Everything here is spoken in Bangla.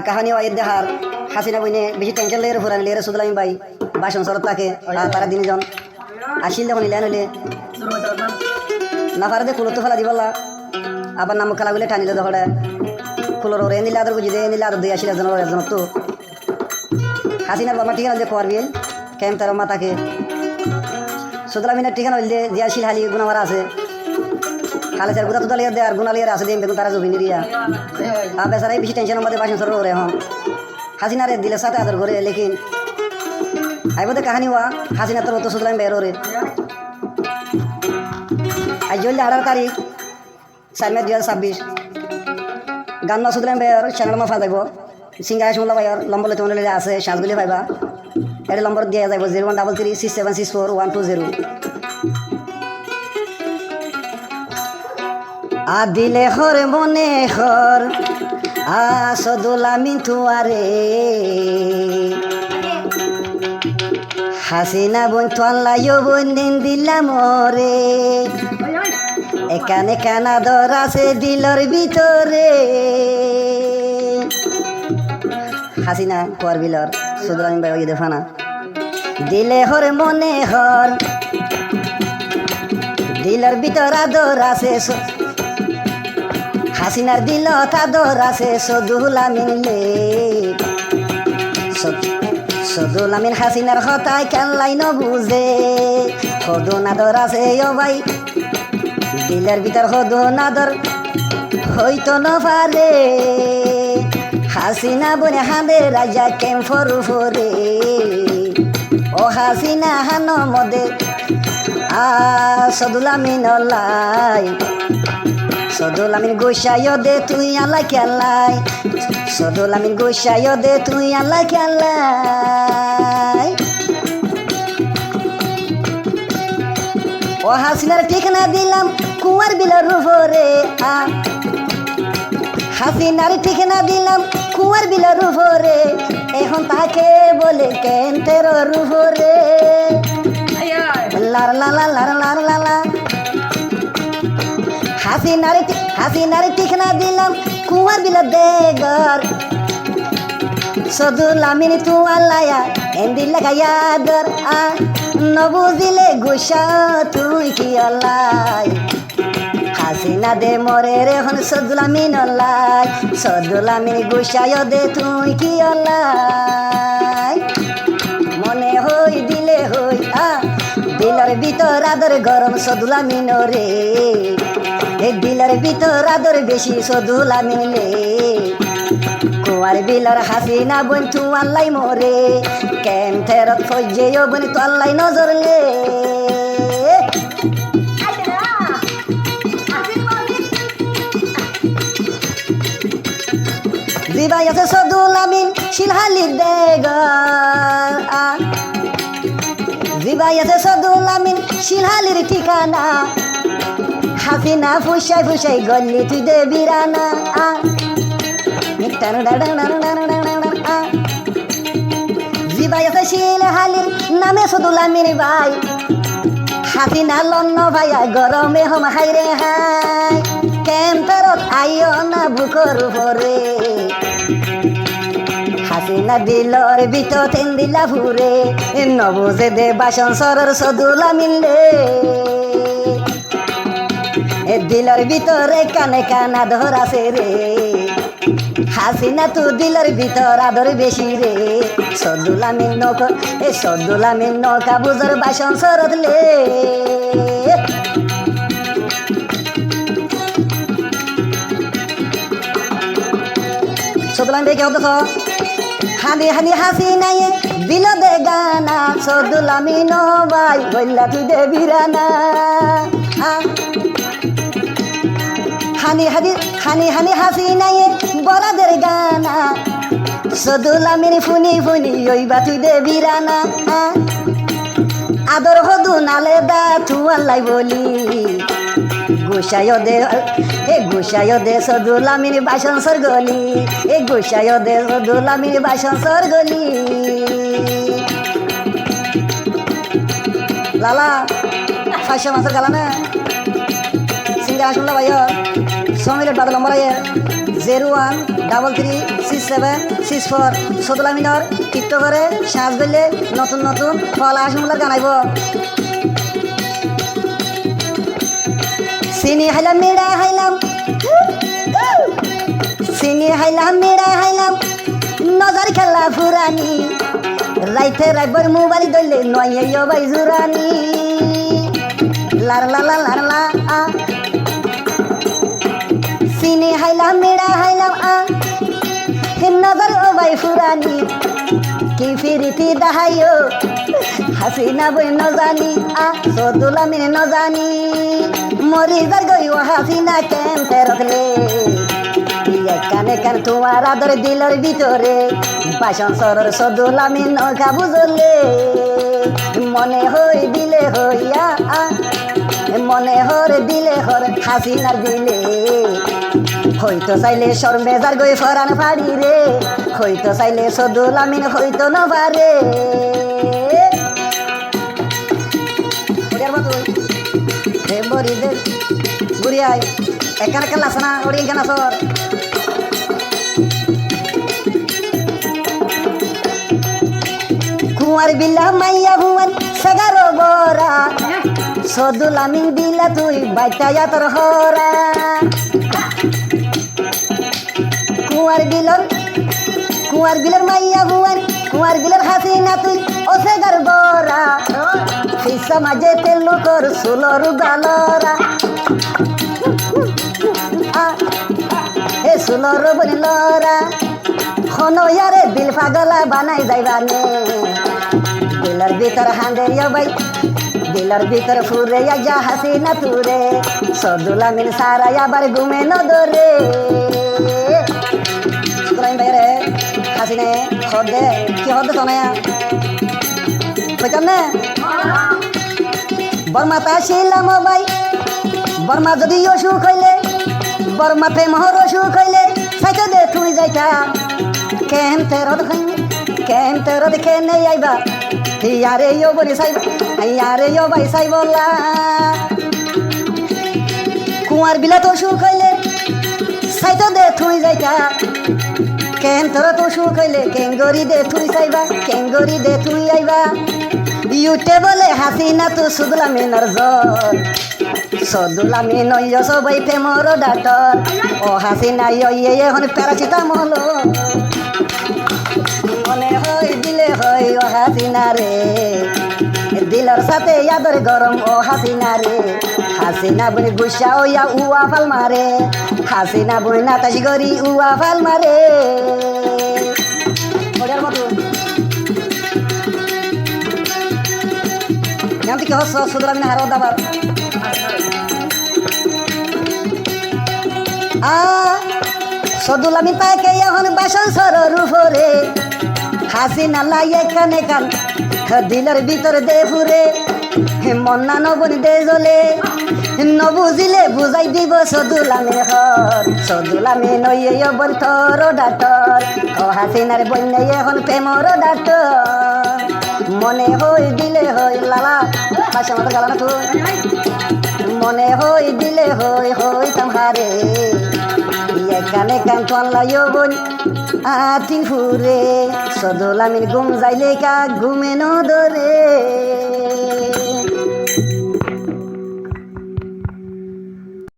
কাহানি ওয়াইদ দেহার হাসিনা বইনে বেশি টেনশন লেগে ফুরানি লেগে সুদলামি ভাই বাসন সরত থাকে তারা দিনজন আসিল দেখুন ইলেন হইলে না পারে দে কুলো তো ফেলা দিবলা আবার নাম খেলা গুলে টানিলে দখড়ে কুলোর ওরে নিলে আদর বুঝি দে নিলে আদর দিয়ে আসিল একজন তো হাসিনার বাবা ঠিকানা যে করবিল কেম তার মা তাকে সুদলামিনের ঠিকানা হইল যে জিয়াশিল হালি গুণামারা আছে খালেসের গুড়া তো দালিয়ার দে আর গুণালিয়ার আছে দেখুন তারা জমি নিরিয়া বেচারাই বেশি টেনশনের মধ্যে বাসন সর ওরে এখন হাসিনারে দিলের সাথে আদর করে লেকিন আইবদে কাহানি হওয়া হাসিনা তোর তো সুদলাম বের ওরে আজ জলদি 18 তারিখ 4 মে 2026 গান না সুদলাম বের চ্যানেল মা ফাদাইব সিঙ্গাই শুনলা ভাইয়ার লম্বলে তোমার আছে সাজগুলি পাইবা এর নম্বর দিয়ে যাইব 01336764120 আদিলে হর মনে হর আসদুলামি তুয়ারে হাসিনা বোন তোয়াল্লাইও বোন দিন দিলাম রে এখানে কানাদর আছে দিলর ভিতরে হাসিনা কোয়ার বিলর সুদলামি ভাই ওই দেখানা দিলে হর মনে হর দিলর ভিতর আদর আছে হাসিনার দিল তাদর আছে সদুলামিন লে সদুলামিন হাসিনার হতায় কেনলাই ন বুঝে সদু নাদর আছে ও ভাই দিলের ভিতর সদু নাদর হইতো ন পারে হাসিনা বনে হাঁদে রাজা কেম ফরু ফরে ও হাসিনা হান মদে সদুলামিন লাই সদুলামিন গোসাইও দে তুই আল্লাহ খেলাই সদুলামিন গোসাইও দে তুই আল্লাহ খেলাই ও হাসিনার ঠিকানা দিলাম কুয়ার বিলের উপরে হাসিনার ঠিকানা দিলাম কুয়ার বিলের উপরে এখন তাকে বলে কেন্তের উপরে লার লালা লার লার লালা হাসিনার ঠিকানা দিলাম কুয়ার বিল দেগর সদুলামিন তু আল্লায়া এন্দিল লাগায়াদর নবুজিলে গুসা তুই কি আল্লাই হাসিনা দে মরে রে হন সদুলামিন আল্লাই সদুলামিন গুসায় দে তুই কি আল্লাই মনে হই দিলে হই দিলার ভিতর আদর গরম সদুলামিন রে এক দিলার ভিতর আদর বেশি সদুলামিন লে কুয়ার বিলর হাসিনা বোন তু আল্লাই মরে কেন থেরত ফজেও বোন তো আল্লাই নজর লে জিবাই আছে সদুলামিন শিলহালি দেগর জিবাই আছে সদুলামিন শিলহালির ঠিকানা হাসিনা ফুসাই ফুসাই গল্লি তুই দে বিরানা জিবাই আছে শিলহালির নামে সদুলামিন ভাই হাসিনা লন্ন ভাইয়া গরমে হম হাই রে হাই ক্যাম্পেরত আইও না বুকর উপরে হাসিনা দিলর ভিতর তেন দিলা ফুরে নবুজে দে বাসন সরর সদুলামিন লে দিলর ভিতরে কানে কানা ধর আছে রে হাসিনা তু দিলর ভিতর আদর বেশি রে সদুলামিন নৌকা বুঝর বাসন সরত লে সদুলামিন দেখে হতো হানি হানি হাসিনায় দিল দে গানা সদুলামিন ভাই বললা তুই দে বিরানা হানি হানি হাসিনায় বরাদের গানা সদুলামিন ফুনি ফুনি ওইবা তুই দে বিরানা আদর হদু নালে দা তু আল্লাই বলি গোসাইও দে সদুলামিন বাসন সরগলি গোসাইও দে সদুলামিন বাসন সরগলি লালা 500 মাসের গালা না সিঙ্গারা শুনলা ভাইয়া সমিলের বাদ নম্বর 01336764 সদুল আমিনর টিকটকরে সাজ দিলে নতুন নতুন ফল আসমুলা জানাইব চিনি হাইলাম মেড়া হাইলাম চিনি হাইলাম মেড়া হাইলাম নজর খেলা ফুরানি রাইতে রাইবর মোবাইল ধরলে নয় বাই জুরানি লার লা লা লার লা আ চিনি হাইলাম মেড়া হাইলাম আ নজর ও বাই ফুরানি কি ফিরিতি দাহাইও হাসিনা বই নজানি আ সদুল আমিন নজানি মরি যার গই হাসিনা কেন তেরতলে কানে কান তোমার আদর দিলর ভিতরে বাসন সরর সদুল আমিন নৌকা বুঝলে মনে হই দিলে হইয়া মনে হর দিলে হর হাসিনার দিলে হইতো চাইলে শর্মেজার গই ফরান ফাড়ি রে হইতো চাইলে সদুল আমিন হইতো নবারে বুড়িয়াই এখানে কেন আছে না ওরি এখানে আসর কুয়ার বিল্লা মাইয়া ভুয়ান সেগারো বরা সদুল আমিন বিলা তুই বাইটায়া তোর হরা কুয়ার বিলের মাইয়া ভুয়ান কুয়ার বিলের হাসিনা তুই ও সেগার বরা ফিসা মাঝে তেল কর সুলর গালরা হে সুলর বলিলরা খনয়ারে দিল পাগলা বানাই যাইবানে দিলর ভিতর হাঁদে ভাই দিলর ভিতর ফুরে যা হাসিনা তুরে সদুল আমিন সারা আবার ঘুমে নদরে বাইরে হাসিনে হদে কি হদে শোনায়া বুঝলাম না বর্মা তা শিলাম ভাই বর্মা যদি অসুখ হইলে বর্মা প্রেম হর অসুখ হইলে সাইতে দে তুই যাইতা কেন তেরো দেখে নেই আইবা ইয়ারে ইয়ো বনি সাইবা ইয়ারে ইয়ো ভাই সাইবলা কুয়ার বিলা তো অসুখ হইলে সাইতে দে তুই যাইতা কেন তোরা তো সুখ হইলে কেঙ্গরি দে তুই চাইবা কেঙ্গরি দে তুই আইবা ইউটে বলে হাসিনা তো সদুল আমিনর জল সদুল আমিন সবাই প্রেমর ডাক্তার ও হাসিনা ইয়ে এখন প্যারাসিটামল মনে হয় দিলে হয় ও হাসিনা রে দিলর সাথে আদর গরম ও হাসিনা রে হাসিনা বনি গুসা ওয়া উয়া ফাল মারে হাসিনা বনি নাতাশ গরি উয়া ফাল মারে ওটার মতো জানতে কি হস সদুল আমিন হারো দাবার সদুল আমিন তাকে এখন বাসন সরর উপরে হাসিনা লাই এখানে কান দিলের ভিতর দে ফুরে মন্না নবন দে জলে নবুঝিলে বুঝাই দিব সদুল আমিন হর সদুল আমিন বল তোর ডাক্তর ও হাসিনার বন্যে এখন প্রেমর ডাক্তর মনে হই দিলে হই লালা পাশে মতো গালা না তুই মনে হই দিলে হই তামহারে এখানে কান তোয়াল্লাইও বোন আতিন ফুরে সদুল আমিন ঘুম যাইলে কা ঘুমে ন ধরে